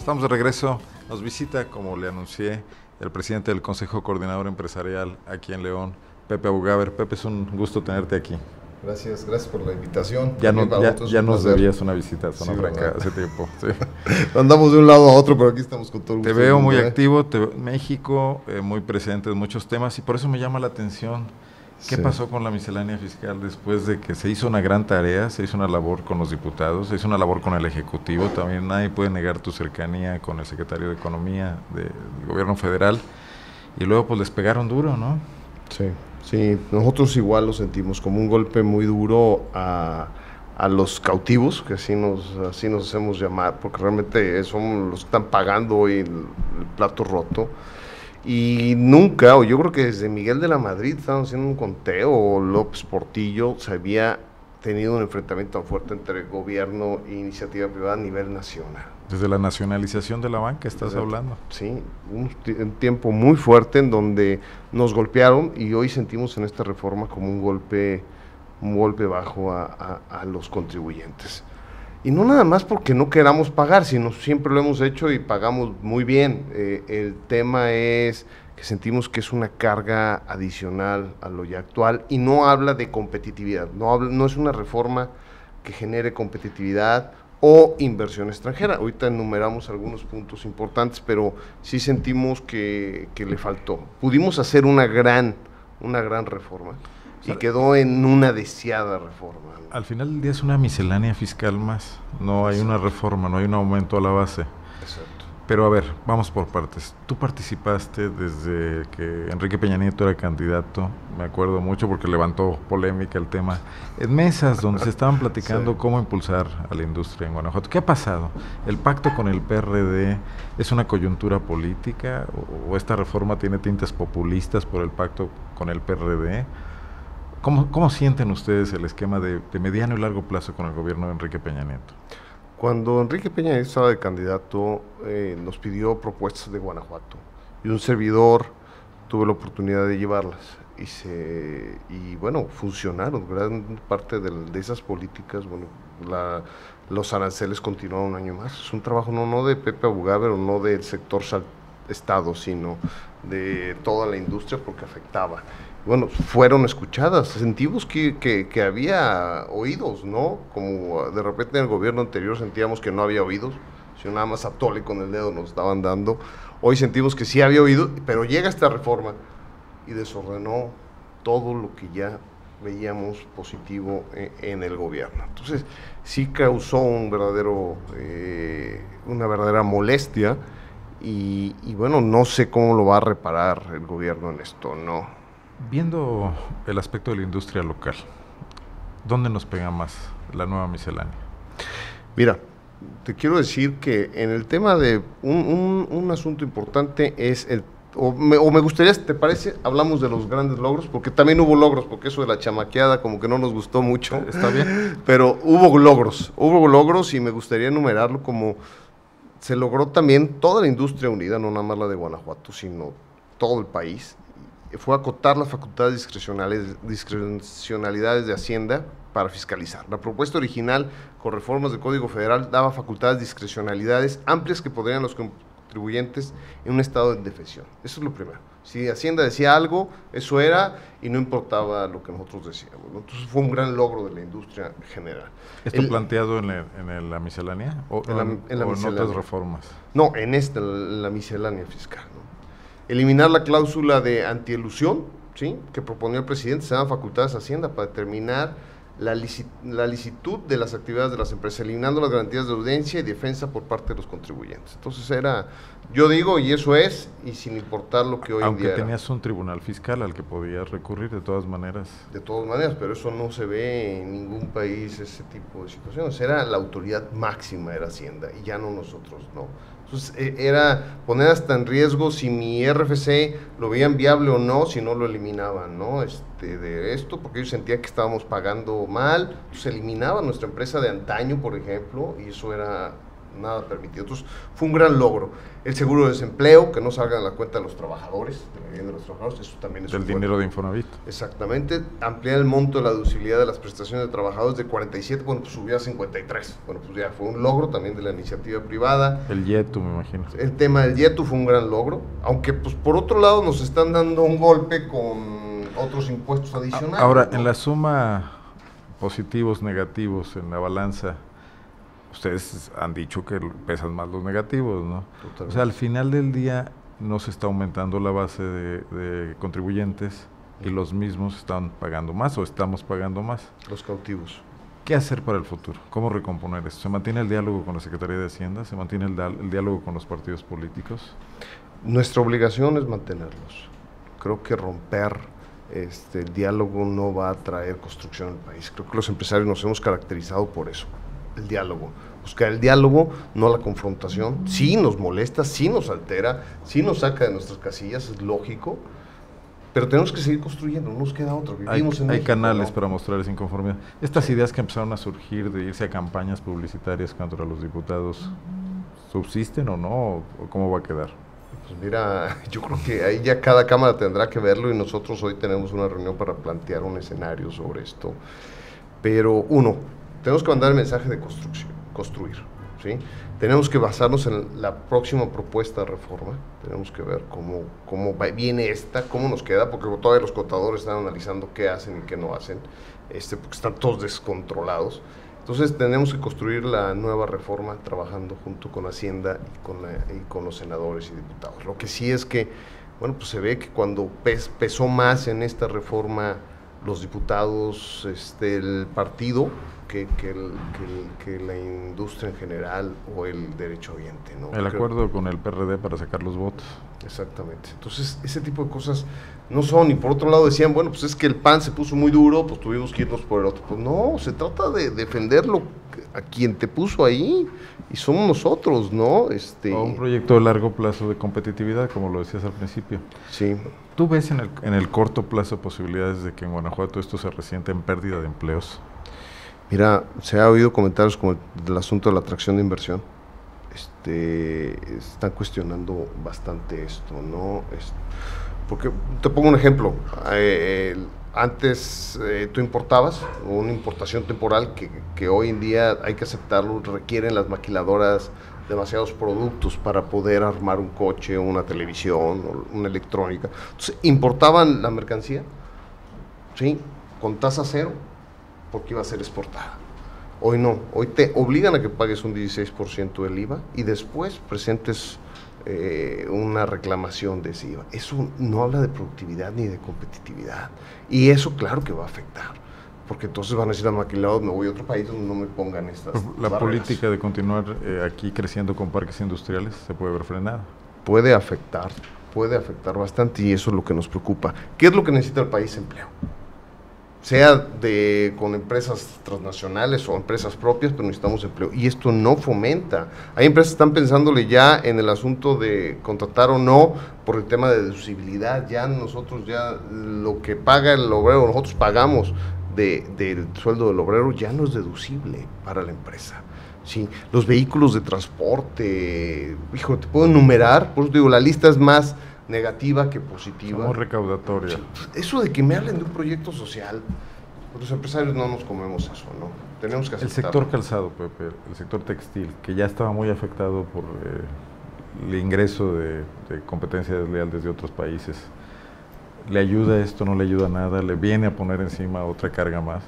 Estamos de regreso. Nos visita, como le anuncié, el presidente del Consejo Coordinador Empresarial aquí en León, Pepe Abugaber. Pepe, es un gusto tenerte aquí. Gracias por la invitación. Ya nos debías una visita a Zona Franca hace tiempo. Sí. Andamos de un lado a otro, pero aquí estamos con todo el gusto. Te veo muy activo, México, muy presente en muchos temas, y por eso me llama la atención. ¿Qué pasó con la miscelánea fiscal después de que se hizo una gran tarea, se hizo una labor con los diputados, se hizo una labor con el Ejecutivo? También nadie puede negar tu cercanía con el secretario de Economía del Gobierno Federal, y luego pues les pegaron duro, ¿no? Sí, nosotros igual lo sentimos como un golpe muy duro a los cautivos, que así nos hacemos llamar, porque realmente son los que están pagando hoy el plato roto. Y nunca, o yo creo que desde Miguel de la Madrid estaban haciendo un conteo, o López Portillo, se había tenido un enfrentamiento tan fuerte entre gobierno e iniciativa privada a nivel nacional. Desde la nacionalización de la banca estás hablando. Sí, un tiempo muy fuerte en donde nos golpearon, y hoy sentimos en esta reforma como un golpe bajo a los contribuyentes. Y no nada más porque no queramos pagar, sino siempre lo hemos hecho y pagamos muy bien. El tema es que sentimos que es una carga adicional a lo ya actual, y no habla de competitividad, no es una reforma que genere competitividad o inversión extranjera. Ahorita enumeramos algunos puntos importantes, pero sí sentimos que le faltó. Pudimos hacer una gran reforma, y quedó en una deseada reforma. Al final del día es una miscelánea fiscal más, no hay una reforma, no hay un aumento a la base. Exacto. Pero a ver, vamos por partes. Tú participaste desde que Enrique Peña Nieto era candidato, me acuerdo mucho porque levantó polémica el tema, en mesas donde se estaban platicando cómo impulsar a la industria en Guanajuato. ¿Qué ha pasado? ¿El pacto con el PRD es una coyuntura política o esta reforma tiene tintes populistas por el pacto con el PRD? ¿Cómo sienten ustedes el esquema de mediano y largo plazo con el gobierno de Enrique Peña Nieto? Cuando Enrique Peña Nieto estaba de candidato, nos pidió propuestas de Guanajuato, y un servidor tuve la oportunidad de llevarlas, y bueno, funcionaron. Gran parte de esas políticas, bueno, los aranceles continuaron un año más. Es un trabajo no de Pepe Abugaber o no del sector Estado, sino de toda la industria, porque afectaba. Bueno, fueron escuchadas, sentimos que había oídos, ¿no? Como de repente en el gobierno anterior sentíamos que no había oídos, sino nada más atole con el dedo nos estaban dando. Hoy sentimos que sí había oídos, pero llega esta reforma y desordenó todo lo que ya veíamos positivo en el gobierno. Entonces, sí causó una verdadera molestia, y bueno, no sé cómo lo va a reparar el gobierno en esto, ¿no? Viendo el aspecto de la industria local, ¿dónde nos pega más la nueva miscelánea? Mira, te quiero decir que en el tema de un asunto importante es me gustaría, si te parece, hablamos de los grandes logros, porque también hubo logros, porque eso de la chamaqueada como que no nos gustó mucho. Está bien. Pero hubo logros, y me gustaría enumerarlo como se logró también toda la industria unida, no nada más la de Guanajuato, sino todo el país. Fue acotar las facultades discrecionalidades de Hacienda para fiscalizar. La propuesta original, con reformas del Código Federal, daba facultades discrecionalidades amplias que podrían los contribuyentes en un estado de indefensión. Eso es lo primero. Si Hacienda decía algo, eso era, y no importaba lo que nosotros decíamos, ¿no? Entonces fue un gran logro de la industria general. ¿Esto planteado en la miscelánea o en otras reformas? No, en la miscelánea fiscal, ¿no? Eliminar la cláusula de antielusión, ¿sí?, que proponía el presidente. Se dan facultades a Hacienda para determinar la licitud de las actividades de las empresas, eliminando las garantías de audiencia y defensa por parte de los contribuyentes. Entonces yo digo, y eso es, y sin importar lo que hoy en día Aunque tenías un tribunal fiscal al que podías recurrir de todas maneras. De todas maneras, pero eso no se ve en ningún país, ese tipo de situaciones. Era la autoridad máxima, era Hacienda, y ya no nosotros, no. Entonces era poner hasta en riesgo si mi RFC lo veían viable o no, si no lo eliminaban, ¿no? De esto, porque ellos sentían que estábamos pagando mal, se eliminaba nuestra empresa de antaño, por ejemplo, y eso era nada permitido. Entonces, fue un gran logro. El seguro de desempleo, que no salga en la cuenta de los trabajadores, de la vivienda de los trabajadores, eso también es del dinero de Infonavit. Exactamente. Ampliar el monto de la deducibilidad de las prestaciones de trabajadores de 47, bueno, pues subió a 53. Bueno, pues ya fue un logro también de la iniciativa privada. El YETU, me imagino. El tema del YETU fue un gran logro, aunque pues por otro lado nos están dando un golpe con otros impuestos adicionales. Ahora, ¿no? en la suma positivos, negativos, en la balanza, ustedes han dicho que pesan más los negativos, ¿no? Totalmente. O sea, al final del día no se está aumentando la base de contribuyentes y los mismos están pagando más o estamos pagando más. Los cautivos. ¿Qué hacer para el futuro? ¿Cómo recomponer esto? ¿Se mantiene el diálogo con la Secretaría de Hacienda? ¿Se mantiene el diálogo con los partidos políticos? Nuestra obligación es mantenerlos. Creo que romper el diálogo no va a traer construcción al país. Creo que los empresarios nos hemos caracterizado por eso, el diálogo. Buscar el diálogo, no la confrontación. Sí nos molesta, sí nos altera, sí nos saca de nuestras casillas, es lógico, pero tenemos que seguir construyendo, no nos queda otro. Hay México, canales ¿no? para mostrar esa inconformidad. Estas ideas que empezaron a surgir de irse a campañas publicitarias contra los diputados, ¿subsisten o no? ¿O cómo va a quedar? Pues mira, yo creo que ahí ya cada cámara tendrá que verlo y nosotros hoy tenemos una reunión para plantear un escenario sobre esto. Pero tenemos que mandar el mensaje de construir, ¿sí? Tenemos que basarnos en la próxima propuesta de reforma, tenemos que ver cómo viene cómo nos queda, porque todavía los contadores están analizando qué hacen y qué no hacen, porque están todos descontrolados. Entonces tenemos que construir la nueva reforma trabajando junto con Hacienda y con los senadores y diputados. Lo que sí es que, bueno, pues se ve que cuando pesó más en esta reforma los diputados, el partido, que la industria en general o el derechohabiente, ¿no? El acuerdo con el PRD para sacar los votos. Exactamente. Entonces, ese tipo de cosas no son. Y por otro lado decían, bueno, pues es que el PAN se puso muy duro, pues tuvimos que irnos por el otro. Pues no, se trata de defenderlo a quien te puso ahí y somos nosotros, ¿no? O un proyecto de largo plazo de competitividad, como lo decías al principio. Sí. ¿Tú ves en el corto plazo posibilidades de que en Guanajuato esto se resienta en pérdida de empleos? Mira, se ha oído comentarios como el asunto de la atracción de inversión. Están cuestionando bastante esto, ¿no? Porque te pongo un ejemplo. Antes tú importabas, una importación temporal que hoy en día hay que aceptarlo, requieren las maquiladoras demasiados productos para poder armar un coche, una televisión, una electrónica. Entonces, importaban la mercancía, ¿sí? Con tasa cero, porque iba a ser exportada. Hoy no, hoy te obligan a que pagues un 16% del IVA y después presentes una reclamación de ese IVA. Eso no habla de productividad ni de competitividad. Y eso claro que va a afectar, porque entonces van a decir a maquilados, me voy a otro país donde no me pongan estas La barreras. política de continuar aquí creciendo con parques industriales se puede ver frenada. Puede afectar bastante y eso es lo que nos preocupa. ¿Qué es lo que necesita el país? Empleo. Sea con empresas transnacionales o empresas propias, pero necesitamos empleo. Y esto no fomenta. Hay empresas que están pensándole ya en el asunto de contratar o no por el tema de deducibilidad. Ya nosotros, lo que paga el obrero, nosotros pagamos del sueldo del obrero, ya no es deducible para la empresa. Sí, los vehículos de transporte, hijo, te puedo enumerar, por eso digo, la lista es más negativa que positiva. Somos recaudatoria. Sí, eso de que me hablen de un proyecto social, pues los empresarios no nos comemos eso, ¿no? Tenemos que aceptarlo. El sector calzado, Pepe, el sector textil, que ya estaba muy afectado por el ingreso de competencia desleal desde otros países, ¿le ayuda esto? ¿No le ayuda nada? ¿Le viene a poner encima otra carga más?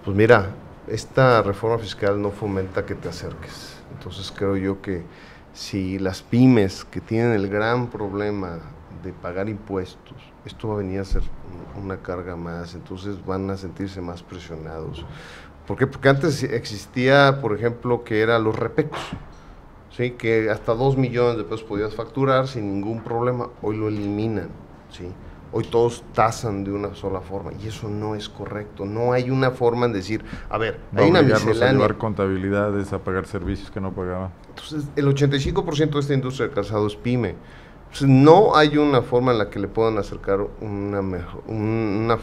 Pues mira, esta reforma fiscal no fomenta que te acerques. Entonces creo yo que si las pymes que tienen el gran problema de pagar impuestos, esto va a venir a ser una carga más, entonces van a sentirse más presionados. ¿Por qué? Porque antes existía, por ejemplo, que eran los repecos, ¿sí? Que hasta 2 millones de pesos podías facturar sin ningún problema, hoy lo eliminan, ¿sí? Hoy todos tasan de una sola forma y eso no es correcto. No hay una forma en decir, a ver, hay una miscelánea. A llevar contabilidades, a pagar servicios que no pagaban. Entonces, el 85% de esta industria del calzado es pyme. Entonces, no hay una forma en la que le puedan acercar una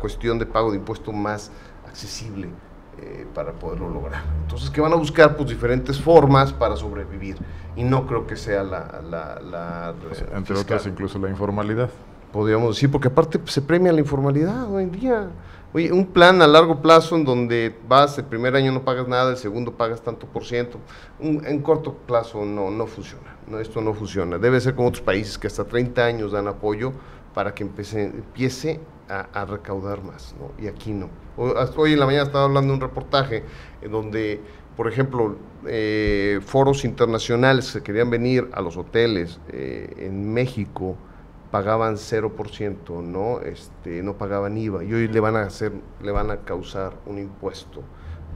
cuestión de pago de impuesto más accesible. para poderlo lograr. Entonces, que van a buscar pues diferentes formas para sobrevivir, y no creo que sea pues, entre otras, incluso la informalidad. Podríamos decir, porque aparte se premia la informalidad hoy en día. Oye, un plan a largo plazo en donde vas, el primer año no pagas nada, el segundo pagas tanto por ciento, en corto plazo no funciona, esto no funciona. Debe ser como otros países que hasta 30 años dan apoyo para que empiece a recaudar más, ¿no? Y aquí no. Hoy en la mañana estaba hablando de un reportaje en donde, por ejemplo, foros internacionales que querían venir a los hoteles en México, pagaban 0%, ¿no? No pagaban IVA, y hoy le van a causar un impuesto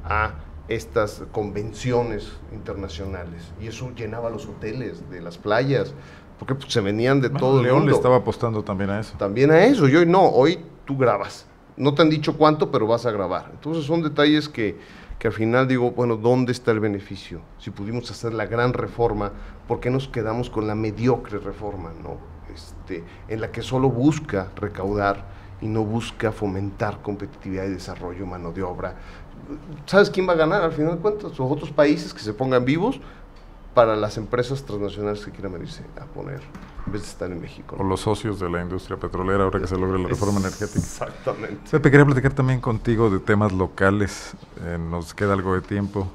a estas convenciones internacionales, y eso llenaba los hoteles de las playas, porque pues, se venían de todo el León mundo. Le estaba apostando también a eso. También a eso, y hoy no, hoy tú grabas, no te han dicho cuánto, pero vas a grabar. Entonces son detalles que al final digo, bueno, ¿dónde está el beneficio? Si pudimos hacer la gran reforma, ¿por qué nos quedamos con la mediocre reforma, no? En la que solo busca recaudar y no busca fomentar competitividad y desarrollo, mano de obra. ¿Sabes quién va a ganar al final de cuentas? Los otros países que se pongan vivos para las empresas transnacionales que quieran venirse a poner, en vez de estar en México, ¿no? O los socios de la industria petrolera, ahora que se logre la reforma energética. Exactamente. Pepe, quería platicar también contigo de temas locales, nos queda algo de tiempo.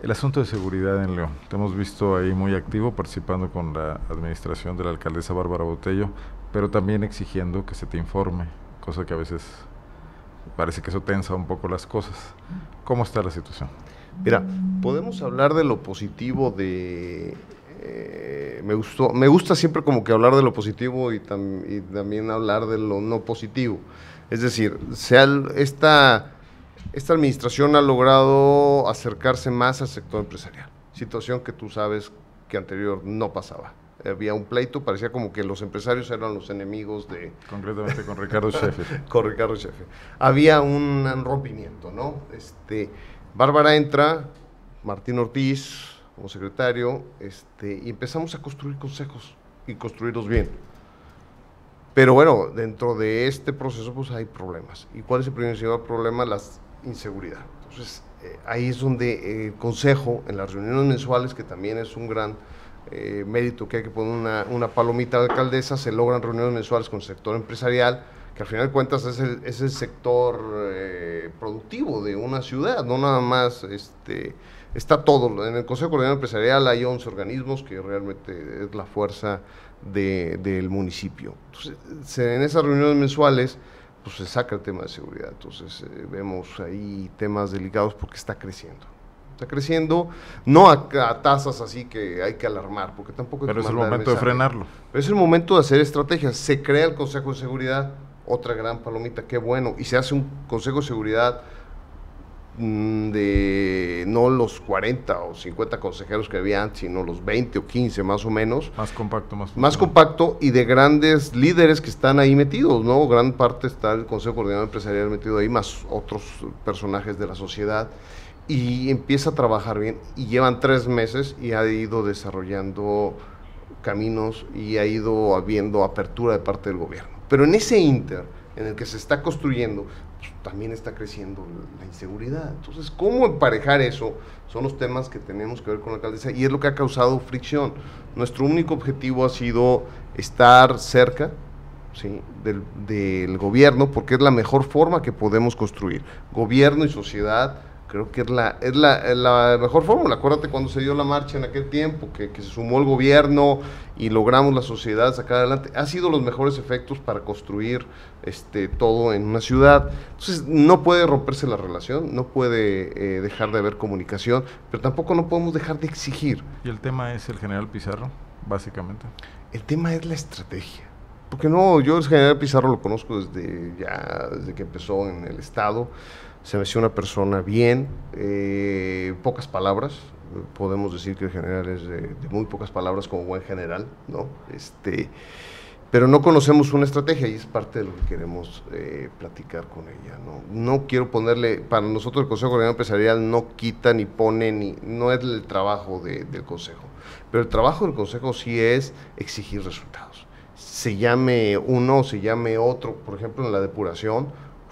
El asunto de seguridad en León, te hemos visto ahí muy activo, participando con la administración de la alcaldesa Bárbara Botello, pero también exigiendo que se te informe, cosa que a veces parece que eso tensa un poco las cosas. ¿Cómo está la situación? Mira, podemos hablar de lo positivo me gusta siempre como que hablar de lo positivo y también hablar de lo no positivo. Es decir, esta administración ha logrado acercarse más al sector empresarial, situación que tú sabes que anterior no pasaba. Había un pleito, parecía como que los empresarios eran los enemigos de... Concretamente con Ricardo Sheffield. Con Ricardo Sheffield. Había un rompimiento, ¿no? Bárbara entra, Martín Ortiz como secretario, y empezamos a construir consejos y construirlos bien. Pero bueno, dentro de este proceso pues hay problemas. ¿Y cuál es el principal problema? La inseguridad. Entonces, ahí es donde el consejo, en las reuniones mensuales, que también es un gran mérito que hay que poner una palomita de alcaldesa, se logran reuniones mensuales con el sector empresarial, que al final de cuentas es el sector productivo de una ciudad, no nada más, está todo. En el Consejo Coordinador Empresarial hay 11 organismos que realmente es la fuerza del municipio. Entonces, en esas reuniones mensuales pues se saca el tema de seguridad. Entonces vemos ahí temas delicados porque está creciendo, no a tasas así que hay que alarmar, porque tampoco hay pero que es el momento de frenarlo. Pero es el momento de hacer estrategias. Se crea el Consejo de Seguridad, otra gran palomita, qué bueno, y se hace un Consejo de Seguridad de no los 40 o 50 consejeros que había antes, sino los 20 o 15 más o menos. Más compacto, más compacto, y de grandes líderes que están ahí metidos, ¿no? Gran parte está el Consejo Coordinador Empresarial metido ahí, más otros personajes de la sociedad, y empieza a trabajar bien, y llevan 3 meses y ha ido desarrollando caminos y ha ido habiendo apertura de parte del gobierno. Pero en ese ínter, en el que se está construyendo, pues, también está creciendo la inseguridad. Entonces, ¿cómo emparejar eso? Son los temas que tenemos que ver con la alcaldesa, y es lo que ha causado fricción. Nuestro único objetivo ha sido estar cerca, ¿sí?, del gobierno, porque es la mejor forma que podemos construir. Gobierno y sociedad, creo que es la mejor fórmula. Acuérdate cuando se dio la marcha en aquel tiempo, que se sumó el gobierno y logramos la sociedad sacar adelante. Ha sido los mejores efectos para construir todo en una ciudad. Entonces no puede romperse la relación, no puede dejar de haber comunicación, pero tampoco no podemos dejar de exigir. ¿Y el tema es el general Pizarro, básicamente? El tema es la estrategia. Porque no, yo el general Pizarro lo conozco desde que empezó en el Estado. Se me hacía una persona bien, pocas palabras, podemos decir que el general es de muy pocas palabras como buen general, ¿no? Pero no conocemos una estrategia, y es parte de lo que queremos platicar con ella, ¿no? No quiero ponerle, para nosotros el Consejo Coordinador Empresarial no quita ni pone, no es el trabajo del Consejo, pero el trabajo del Consejo sí es exigir resultados. Se llame uno o se llame otro, por ejemplo en la depuración,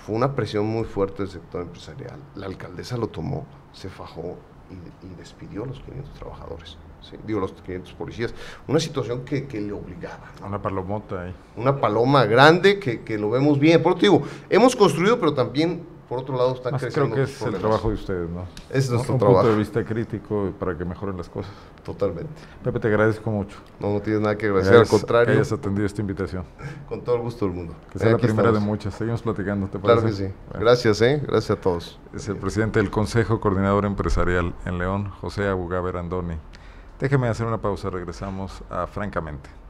fue una presión muy fuerte del sector empresarial. La alcaldesa lo tomó, se fajó y despidió a los 500 trabajadores, ¿sí? Digo, los 500 policías. Una situación que le obligaba, ¿no? Una palomota ahí. Una paloma grande que lo vemos bien. Por eso te digo, hemos construido, pero también, por otro lado, están creciendo. Creo que es el trabajo de ustedes, ¿no? Es nuestro un trabajo. punto de vista crítico para que mejoren las cosas. Totalmente. Pepe, te agradezco mucho. No tienes nada que agradecer, al contrario. Que hayas atendido esta invitación. Con todo el gusto del mundo. Que sea la primera estamos. de muchas. Seguimos platicando, ¿te parece? Claro que sí. Bueno. Gracias, gracias a todos. Es el presidente del Consejo Coordinador Empresarial en León, José Abugaber Andoni. Déjeme hacer una pausa, regresamos a Francamente.